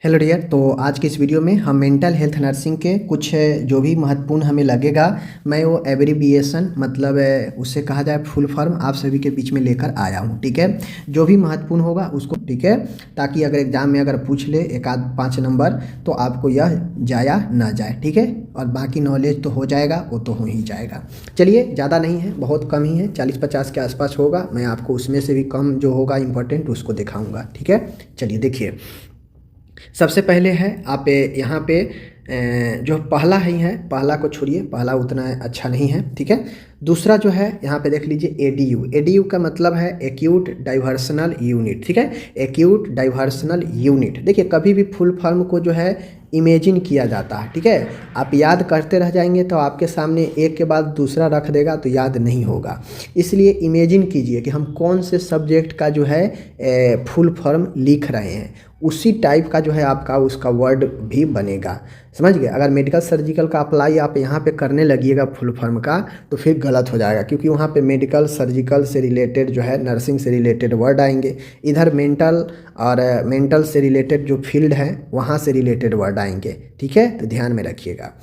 Hello dear. तो आज की इस वीडियो में हम मेंटल हेल्थ नर्सिंग के कुछ जो भी महत्वपूर्ण हमें लगेगा, मैं वो एब्रिविएशन मतलब उससे कहा जाए फुल फॉर्म आप सभी के बीच में लेकर आया हूँ। ठीक है, जो भी महत्वपूर्ण होगा उसको, ठीक है, ताकि अगर एग्जाम में अगर पूछ ले एक आध 5 नंबर तो आपको यह जाया ना जाए। ठीक है, और बाकी नॉलेज तो हो जाएगा, वो तो हो ही जाएगा। चलिए, ज़्यादा नहीं है, बहुत कम ही है, 40-50 के आसपास होगा। मैं आपको उसमें से भी कम जो होगा इंपॉर्टेंट उसको दिखाऊंगा। ठीक है, चलिए देखिए। सबसे पहले है आप यहाँ पे जो पहला ही है, पहला को छोड़िए, पहला उतना अच्छा नहीं है। ठीक है, दूसरा जो है यहाँ पे देख लीजिए एडीयू। एडीयू का मतलब है एक्यूट डाइवर्सनल यूनिट। ठीक है, एक्यूट डाइवर्सनल यूनिट। देखिए, कभी भी फुल फॉर्म को जो है इमेजिन किया जाता है। ठीक है, आप याद करते रह जाएंगे तो आपके सामने एक के बाद दूसरा रख देगा तो याद नहीं होगा। इसलिए इमेजिन कीजिए कि हम कौन से सब्जेक्ट का जो है फुल फॉर्म लिख रहे हैं, उसी टाइप का जो है आपका उसका वर्ड भी बनेगा। समझ गए? अगर मेडिकल सर्जिकल का अप्लाई आप यहाँ पे करने लगिएगा फुल फॉर्म का तो फिर गलत हो जाएगा, क्योंकि वहाँ पे मेडिकल सर्जिकल से रिलेटेड जो है, नर्सिंग से रिलेटेड वर्ड आएंगे। इधर मेंटल और मेंटल से रिलेटेड जो फील्ड है वहाँ से रिलेटेड वर्ड आएंगे। ठीक है, तो ध्यान में रखिएगा।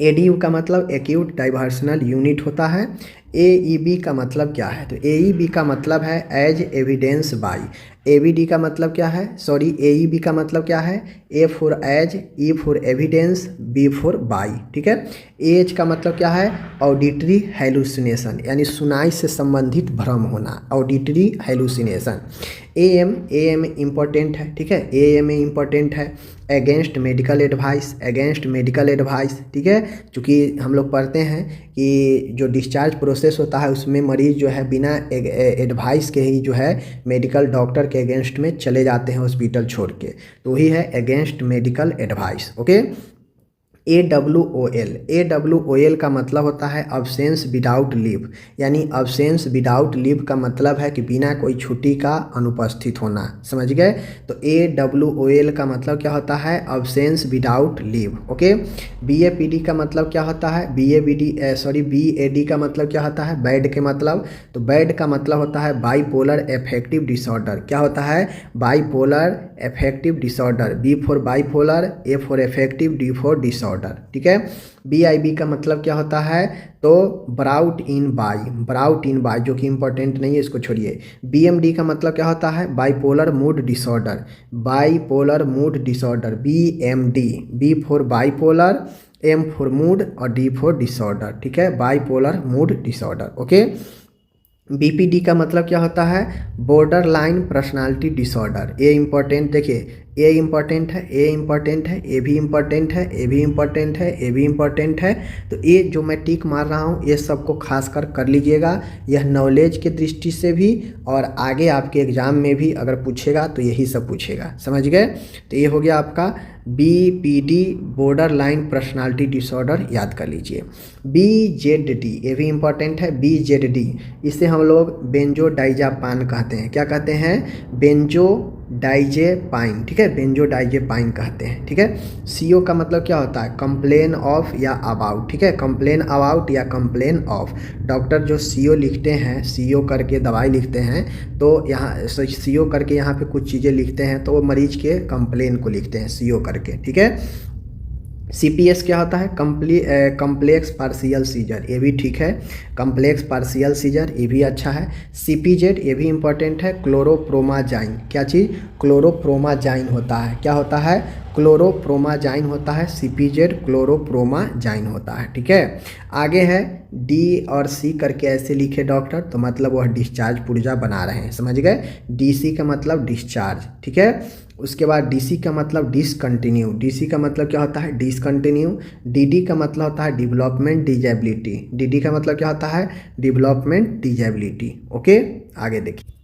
एडीयू का मतलब एक्यूट डाइवर्सनल यूनिट होता है। एईबी का मतलब क्या है? तो एईबी का मतलब है एज एविडेंस बाई। एबीडी का मतलब क्या है? सॉरी, एईबी का मतलब क्या है? A for age, E for evidence, B for by. ठीक है, एज का मतलब क्या है? ऑडिटरी हेलुसिनेशन, यानी सुनाई से संबंधित भ्रम होना, auditory hallucination. Am, am important है। ठीक है, एएम में इम्पोर्टेंट है against medical advice, against medical advice. ठीक है, चूँकि हम लोग पढ़ते हैं कि जो डिस्चार्ज प्रोसेस होता है उसमें मरीज जो है बिना एडवाइस के ही जो है मेडिकल डॉक्टर के अगेंस्ट में चले जाते हैं हॉस्पिटल छोड़ के, तो वही है against medical advice. Okay. AWOL, AWOL का मतलब होता है अब्सेंस विदाउट लीव, यानी अब्सेंस विदाउट लीव का मतलब है कि बिना कोई छुट्टी का अनुपस्थित होना। समझ गए? तो AWOL का मतलब क्या होता है? Absence without leave. Okay. BAPD का मतलब क्या होता है? BAD का मतलब क्या होता है? बैड के मतलब, तो बैड का मतलब होता है बाईपोलर एफेक्टिव डिसऑर्डर। क्या होता है? Bipolar affective disorder. B for bipolar, A for affective, D for disorder. ठीक है। BIB का मतलब क्या होता है? तो brought in by, brought in by जो कि इंपॉर्टेंट नहीं है, इसको छोड़िए। BMD का मतलब क्या होता है? Bipolar mood disorder, bipolar mood disorder. BMD, B for bipolar, M for mood और D फॉर डिसऑर्डर। ठीक है, bipolar mood disorder. Okay. BPD का मतलब क्या होता है? Borderline personality disorder. A important, देखिए ए इम्पॉर्टेंट है, ए इम्पॉर्टेंट है, ए भी इम्पॉर्टेंट है, ए भी इम्पॉर्टेंट है, ए भी इम्पॉर्टेंट है। तो ये जो मैं टिक मार रहा हूँ ये सबको खास कर लीजिएगा। यह नॉलेज के दृष्टि से भी और आगे आपके एग्जाम में भी अगर पूछेगा तो यही सब पूछेगा। समझ गए? तो ये हो गया आपका BPD, border line personality disorder, याद कर लीजिए। BZD, ये भी इम्पॉर्टेंट है। BZD इसे हम लोग बेंजोडाइजापाइन कहते हैं। क्या कहते हैं? बेंजोडाइजेपाइन। ठीक है, बेंजोडाइजेपाइन कहते हैं। ठीक है। CO का मतलब क्या होता है? कंप्लेन ऑफ या अबाउट। ठीक है, कंप्लेन अबाउट या कंप्लेन ऑफ। डॉक्टर जो CO लिखते हैं, CO करके दवाई लिखते हैं, तो यहाँ CO करके यहाँ पे कुछ चीज़ें लिखते हैं तो वो मरीज के कंप्लेन को लिखते हैं CO करके। ठीक है। CPS क्या होता है? कम्प्लेक्स पार्शियल सीजर, ये भी ठीक है। कम्प्लेक्स पार्शियल सीजर, ये भी अच्छा है। CPZ, ये भी इंपॉर्टेंट है। क्लोरोप्रोमाजाइन, क्या चीज़? क्लोरोप्रोमाजाइन होता है। क्या होता है? क्लोरोप्रोमाजाइन होता है। CPZ क्लोरोप्रोमाजाइन होता है। ठीक है। आगे है D और C करके ऐसे लिखे डॉक्टर, तो मतलब वह डिस्चार्ज पुर्जा बना रहे हैं। समझ गए? DC का मतलब डिस्चार्ज। ठीक है। उसके बाद DC का मतलब डिसकंटिन्यू। DC का मतलब क्या होता है? डिसकंटिन्यू। DD का मतलब होता है डेवलपमेंट डिजेबिलिटी। DD का मतलब क्या होता है? Development disability. ओके, आगे देखिए।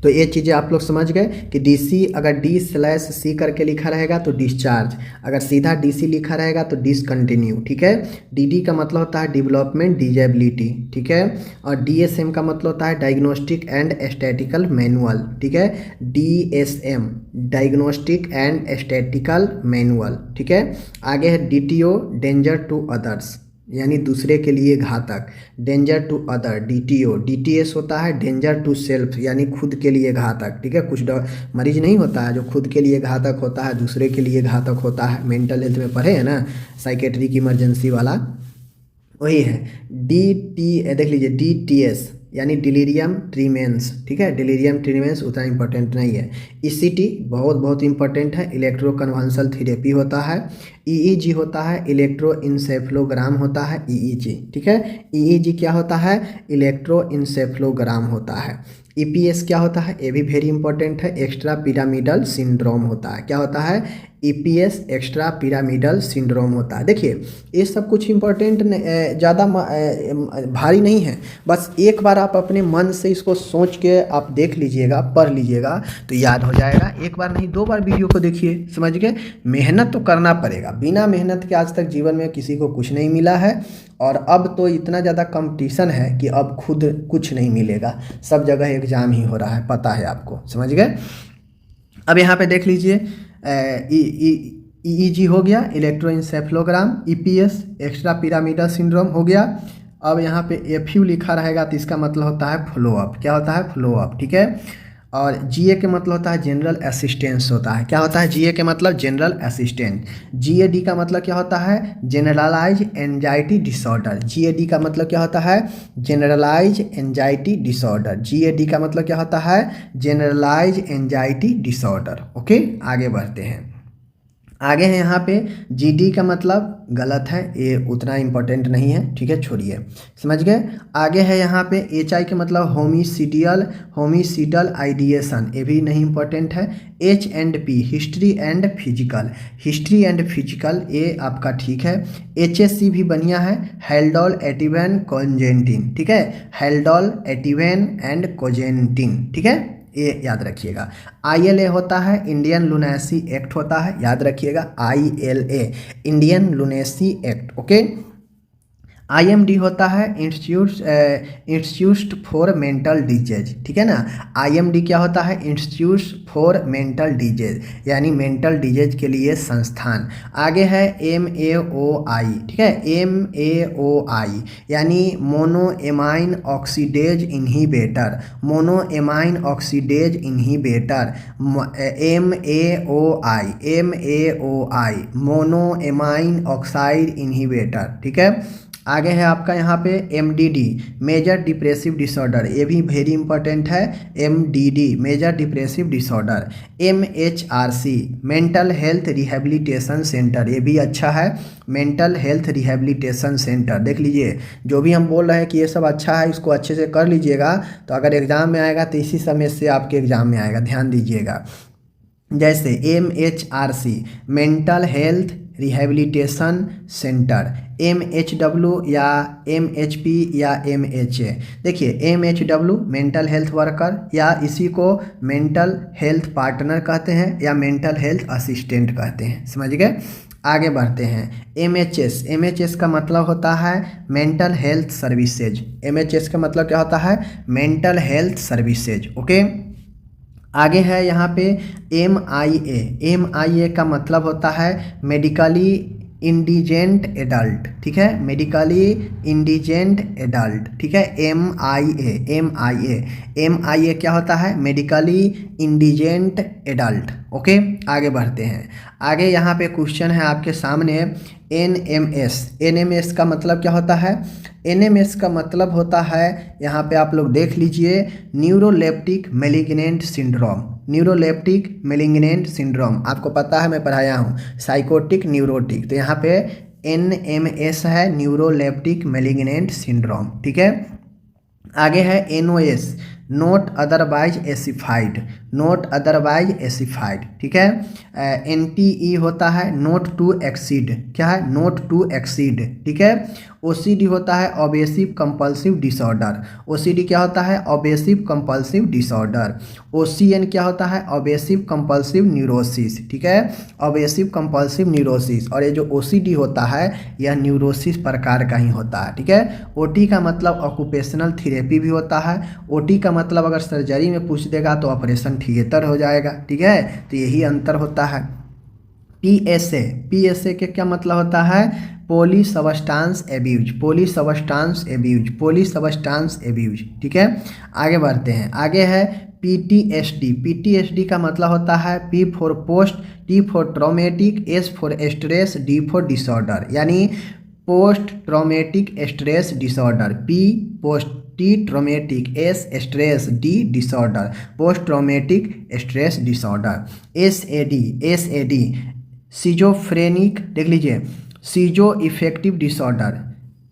तो ये चीज़ें आप लोग समझ गए कि DC अगर D/C करके लिखा रहेगा तो डिस्चार्ज, अगर सीधा DC लिखा रहेगा तो डिसकंटिन्यू। ठीक है। DD का मतलब होता है डेवलपमेंट डिजेबिलिटी। ठीक है। और DSM का मतलब होता है डायग्नोस्टिक एंड स्टैटिकल मैनुअल। ठीक है, DSM diagnostic and statistical manual. ठीक है। आगे है DTO डेंजर टू अदर्स, यानी दूसरे के लिए घातक। Danger to other, DTO, DTS होता है डेंजर टू सेल्फ, यानी खुद के लिए घातक, ठीक है। कुछ मरीज नहीं होता है जो खुद के लिए घातक होता है, दूसरे के लिए घातक होता है। मेंटल हेल्थ में पढ़े हैं ना, साइकेट्रिक इमरजेंसी वाला, वही है। देख लीजिए DTS यानी डिलीरियम ट्रीमेंस, ठीक है। डिलीरियम ट्रीमेंस उतना इंपॉर्टेंट नहीं है। ECT बहुत बहुत इंपॉर्टेंट है, इलेक्ट्रोकन्वल्सल थेरेपी होता है। EEG होता है, इलेक्ट्रोइंसेफ्लोग्राम होता है EEG, ठीक है। EEG क्या होता है, इलेक्ट्रोइंसेफ्लोग्राम होता है। EPS क्या होता है, ये भी वेरी इंपॉर्टेंट है, एक्स्ट्रा पिरामिडल सिंड्रोम होता है। क्या होता है, EPS एक्स्ट्रा पिरामिडल सिंड्रोम होता है। देखिए ये सब कुछ इंपॉर्टेंट ज़्यादा भारी नहीं है, बस एक बार आप अपने मन से इसको सोच के आप देख लीजिएगा, पढ़ लीजिएगा तो याद हो जाएगा। एक बार नहीं 2 बार वीडियो को देखिए, समझ गए। मेहनत तो करना पड़ेगा, बिना मेहनत के आज तक जीवन में किसी को कुछ नहीं मिला है, और अब तो इतना ज़्यादा कंपटीशन है कि अब खुद कुछ नहीं मिलेगा, सब जगह एग्ज़ाम ही हो रहा है, पता है आपको, समझ गए। अब यहाँ पे देख लीजिए EEG हो गया, इलेक्ट्रोइंसेफ्लोग्राम, EPS एक्स्ट्रा पिरामिडल सिंड्रोम हो गया। अब यहाँ पे FU लिखा रहेगा तो इसका मतलब होता है फॉलोअप। क्या होता है, फॉलोअप, ठीक है। और GA के मतलब होता है जनरल असिस्टेंस होता है। क्या होता है, GA के मतलब जनरल असिस्टेंट। GAD का मतलब क्या होता है, जनरलाइज एंजाइटी डिसऑर्डर। GAD का मतलब क्या होता है, जनरलाइज एंजाइटी डिसऑर्डर। GAD का मतलब क्या होता है, जनरलाइज एंजाइटी डिसऑर्डर। ओके, आगे बढ़ते हैं। आगे है यहाँ पे GD का मतलब गलत है, ये उतना इम्पोर्टेंट नहीं है, ठीक है, छोड़िए, समझ गए। आगे है यहाँ पे HI के मतलब होमिसिडल आइडिएशन, ये भी नहीं इम्पोर्टेंट है। H&P हिस्ट्री एंड फिजिकल, ये आपका ठीक है। HSC भी बढ़िया है, हेल्डोल एटिवेन कोजेंटिन, ठीक है, हेल्डोल एटिवेन एंड कोजेंटिन, ठीक है, ये याद रखिएगा। ILA होता है इंडियन लुनेसी एक्ट होता है, याद रखिएगा, ILA Indian lunacy act, okay. IMD होता है इंस्टीट्यूट फॉर मेंटल डिजीज, ठीक है ना। IMD क्या होता है, इंस्टीट्यूट फॉर मेंटल डिजीज, यानी मेंटल डिजीज के लिए संस्थान। आगे है MAOI, ठीक है, MAOI यानी monoamine oxidase inhibitor, monoamine oxidase inhibitor, MAOI monoamine oxide inhibitor, ठीक है। आगे है आपका यहाँ पे MDD मेजर डिप्रेसिव डिसऑर्डर, ये भी वेरी इंपॉर्टेंट है, MDD major depressive disorder. MHRC mental health rehabilitation centre, ये भी अच्छा है, मेंटल हेल्थ रिहेबिलिटेशन सेंटर। देख लीजिए जो भी हम बोल रहे हैं कि ये सब अच्छा है, इसको अच्छे से कर लीजिएगा, तो अगर एग्ज़ाम में आएगा तो इसी समय से आपके एग्ज़ाम में आएगा, ध्यान दीजिएगा। जैसे MHRC mental health rehabilitation centre, MHW या MHP या MHA। देखिए MHW मेंटल हेल्थ वर्कर, या इसी को मेंटल हेल्थ पार्टनर कहते हैं, या मेंटल हेल्थ असिस्टेंट कहते हैं, समझ गए। आगे बढ़ते हैं। MHS का मतलब होता है मेंटल हेल्थ सर्विसेज। MHS का मतलब क्या होता है, मेंटल हेल्थ सर्विसेज, ओके। आगे है यहाँ पे MIA का मतलब होता है मेडिकली इंडिजेंट एडल्ट, ठीक है, मेडिकली इंडिजेंट एडल्ट, ठीक है। MIA क्या होता है, मेडिकली इंडिजेंट एडल्ट, ओके। आगे बढ़ते हैं। आगे यहाँ पे क्वेश्चन है आपके सामने NMS का मतलब क्या होता है, NMS का मतलब होता है, यहाँ पे आप लोग देख लीजिए, neuroleptic malignant syndrome, neuroleptic malignant syndrome, आपको पता है मैं पढ़ाया हूँ, साइकोटिक न्यूरोटिक, तो यहाँ पे NMS है, न्यूरोलेप्टिक मैलिग्नेंट सिंड्रोम, ठीक है। आगे है NOS not otherwise specified, not otherwise specified, ठीक है। NTE होता है नोट टू एक्सीड, क्या है, नोट टू एक्सीड, ठीक है। OCD होता है ऑब्सेसिव कंपल्सिव डिसऑर्डर, OCD क्या होता है, ऑब्सेसिव कंपल्सिव डिसऑर्डर। OCN क्या होता है, ऑब्सेसिव कंपल्सिव न्यूरोसिस, ठीक है, ऑब्सेसिव कंपल्सिव न्यूरोसिस। और ये जो OCD होता है यह न्यूरोसिस प्रकार का ही होता है, ठीक है। OT का मतलब ऑक्यूपेशनल थेरेपी भी होता है, OT का मतलब अगर सर्जरी में पूछ देगा तो ऑपरेशन थिएटर हो जाएगा, ठीक है, तो यही अंतर होता है। PSA, PSA के क्या मतलब होता है? पोली सबस्टांस एब्यूज, पोली सबस्टांस एब्यूज, पोली सबस्टांस एब्यूज। ठीक है, आगे बढ़ते हैं। आगे है PTSD, PTSD का मतलब होता है P for post, T for traumatic, S for stress, D for disorder, यानी post traumatic stress disorder. P post, T traumatic, S stress, D disorder, post traumatic stress disorder. SAD schizophrenic, देख लीजिए, सीजो affective disorder,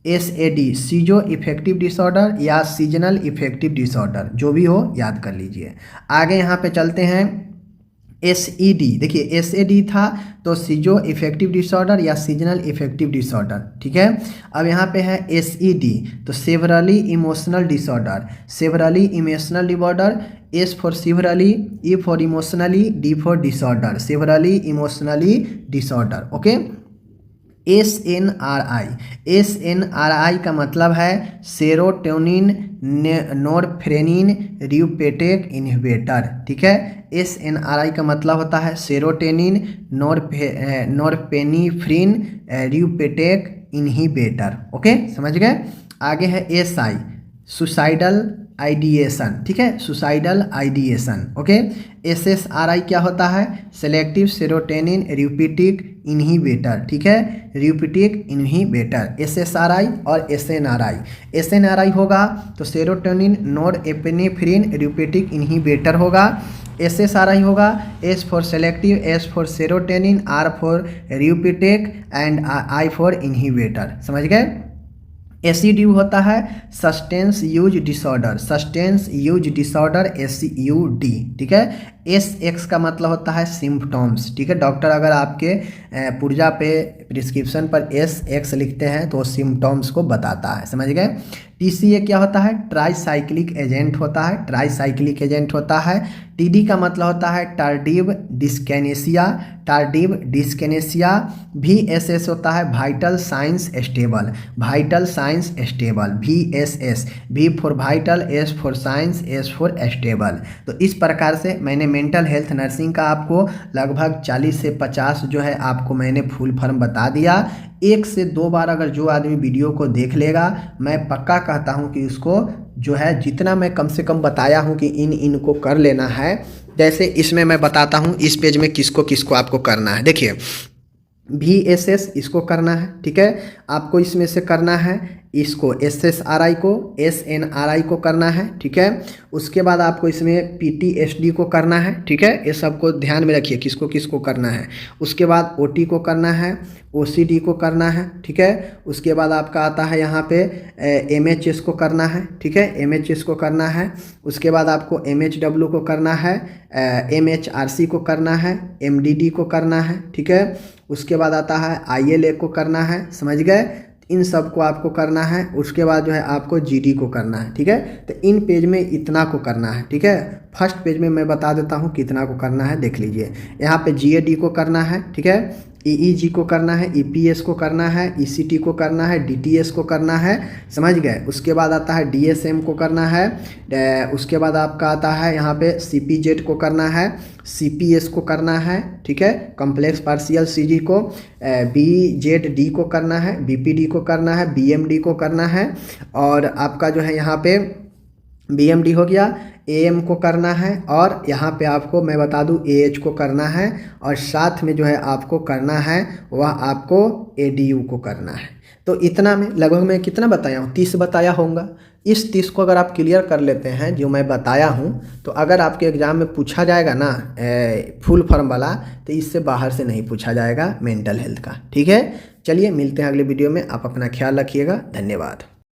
SAD सीजो affective disorder या seasonal affective disorder, जो भी हो याद कर लीजिए। आगे यहाँ पे चलते हैं SED, देखिए SAD था तो सीजो इफेक्टिव डिसऑर्डर या सीजनल इफेक्टिव डिसऑर्डर। ठीक है, अब यहाँ पे है SED तो severally emotional disorder, severally emotional disorder, S for severally, E for emotionally, D for disorder, severally emotionally disorder. Okay, SNRI, SNRI का मतलब है सेरोटोनिन नॉरफ्रेनिन रियूपेटेक इनहिबिटर। ठीक है, SNRI का मतलब होता है सेरोटोनिन नॉरपेनिफ्रिन रियूपेटेक इनहिबिटर। ओके, समझ गए। आगे है SI सुसाइडल आइडिएशन। ठीक है, सुसाइडल आइडिएशन। ओके, SSRI क्या होता है? Selective serotonin reuptake inhibitor. ठीक है, रियूपेटिक इनहिबिटर, SSRI और SNRI। SNRI होगा तो सेरोटोनिन नॉरएपिनेफ्रिन रियूपेटिक इनहिबिटर होगा। SSRI होगा S for selective, S for serotonin, R for reuptake and I for inhibitor. समझ गए। SED होता है substance use disorder, substance use disorder, SUD। ठीक है, SX का मतलब होता है सिम्पटम्स। ठीक है, डॉक्टर अगर आपके पुर्जा पे प्रिस्क्रिप्शन पर SX लिखते हैं तो सिम्टम्स को बताता है। समझ गए। TCA क्या होता है? ट्राईसाइक्लिक एजेंट होता है, ट्राईसाइक्लिक एजेंट होता है। TD का मतलब होता है tardive dyskinesia, tardive dyskinesia. VSS होता है vital science stable, vital science stable, VSS, V for vital, S for science, S for stable. तो इस प्रकार से मैंने मेंटल हेल्थ नर्सिंग का आपको लगभग 40 से 50 जो है आपको मैंने फुल फॉर्म बता दिया। 1 से 2 बार अगर जो आदमी वीडियो को देख लेगा, मैं पक्का कहता हूं कि उसको जो है जितना मैं कम से कम बताया हूं कि इनको कर लेना है। जैसे इसमें मैं बताता हूं इस पेज में किसको किसको आपको करना है। देखिए VSS इसको करना है। ठीक है, आपको इसमें से करना है इसको, SSRI को, SNRI को करना है। ठीक है, उसके बाद आपको इसमें PTSD को करना है। ठीक है, ये सबको ध्यान में रखिए किसको किसको करना है। उसके बाद OT को करना है, OCD को करना है। ठीक है, उसके बाद आपका आता है यहाँ पे MHS को करना है। ठीक है, MHS को करना है। उसके बाद आपको MHW को करना है, MHRC को करना है, MDD को करना है। ठीक है, उसके बाद आता है ILA को करना है। समझ गए, इन सब को आपको करना है। उसके बाद जो है आपको GD को करना है। ठीक है, तो इन पेज में इतना को करना है। ठीक है, फर्स्ट पेज में मैं बता देता हूँ कितना को करना है, देख लीजिए। यहाँ पे GAD को करना है। ठीक है, EEG को करना है, EPS को करना है, ECT को करना है, DTS को करना है। समझ गए। उसके बाद आता है DSM को करना है। उसके बाद आपका आता है यहाँ पे CPZ को करना है, CPS को करना है। ठीक है, कॉम्प्लेक्स पार्शियल CG को, BZD को करना है, BPD को करना है, BMD को करना है। और आपका जो है यहाँ पे BMD हो गया, AM को करना है, और यहाँ पे आपको मैं बता दूँ AH को करना है, और साथ में जो है आपको करना है वह आपको ADU को करना है। तो इतना में लगभग मैं कितना बताया हूँ? 30 बताया होगा। इस 30 को अगर आप क्लियर कर लेते हैं जो मैं बताया हूँ, तो अगर आपके एग्ज़ाम में पूछा जाएगा ना फुल फॉर्म वाला, तो इससे बाहर से नहीं पूछा जाएगा मेंटल हेल्थ का। ठीक है, चलिए मिलते हैं अगले वीडियो में। आप अपना ख्याल रखिएगा। धन्यवाद।